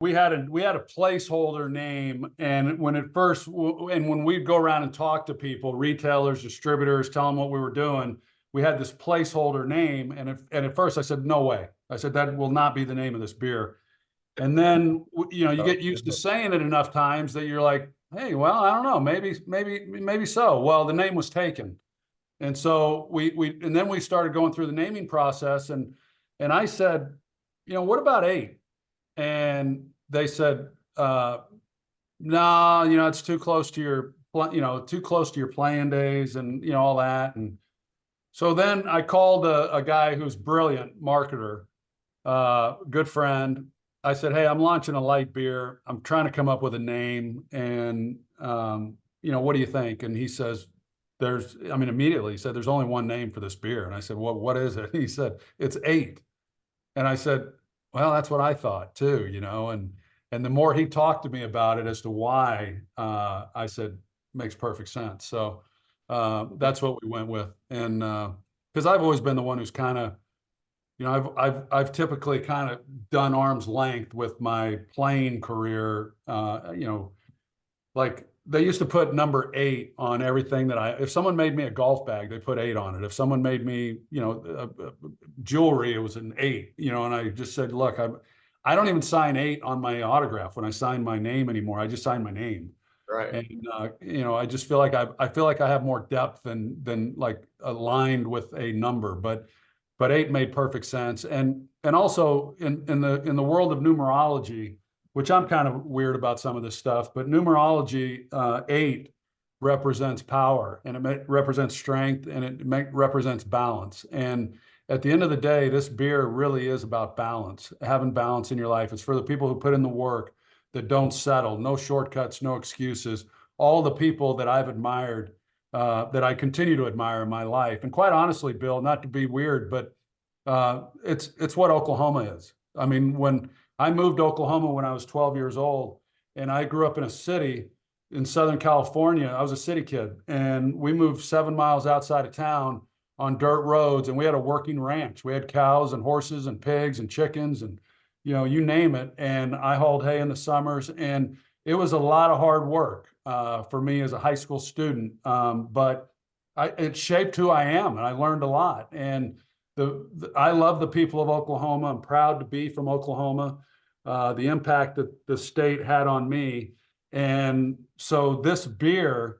we had a placeholder name, and when we'd go around and talk to people, retailers, distributors, tell them what we were doing, we had this placeholder name, and at first I said no way. I said that will not be the name of this beer. And then you Oh, get used to saying it enough times that you're like, hey, well, I don't know, maybe so. Well, the name was taken, and so and then we started going through the naming process, and I said, what about eight? And they said, no, it's too close to too close to your playing days, and all that. And so then I called a guy who's brilliant marketer, good friend. I said, hey, I'm launching a light beer. I'm trying to come up with a name, and what do you think? And he says, immediately he said, there's only one name for this beer. And I said, well, what is it? He said, it's eight. And I said, well, that's what I thought too, and the more he talked to me about it as to why, I said, makes perfect sense. So that's what we went with. And because I've always been the one who's kind of, I've typically kind of done arm's length with my playing career. Like they used to put number eight on everything if someone made me a golf bag, they put eight on it. If someone made me, jewelry, it was an eight, and I just said, look, I don't even sign eight on my autograph when I sign my name anymore. I just sign my name. right. And, I just feel like I feel like I have more depth than like aligned with a number, but eight made perfect sense. And also in the world of numerology, which I'm kind of weird about some of this stuff, but numerology, eight represents power, and it represents strength, and it represents balance. And at the end of the day, this beer really is about balance, having balance in your life. It's for the people who put in the work, that don't settle, no shortcuts, no excuses. All the people that I've admired, that I continue to admire in my life. And quite honestly, Bill, not to be weird, but it's what Oklahoma is. I mean, when I moved to Oklahoma when I was 12 years old, and I grew up in a city in Southern California. I was a city kid, and we moved 7 miles outside of town on dirt roads, and we had a working ranch. We had cows and horses and pigs and chickens and you name it. And I hauled hay in the summers, and it was a lot of hard work for me as a high school student. But it shaped who I am, and I learned a lot. And I love the people of Oklahoma. I'm proud to be from Oklahoma. The impact that the state had on me. And so this beer,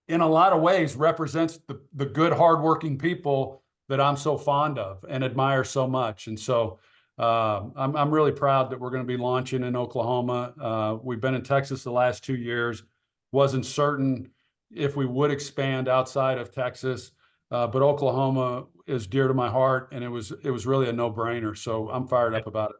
in a lot of ways, represents the good, hardworking people that I'm so fond of and admire so much. And so I'm really proud that we're going to be launching in Oklahoma. We've been in Texas the last 2 years. Wasn't certain if we would expand outside of Texas, but Oklahoma is dear to my heart, and it was really a no-brainer. So I'm fired up about it.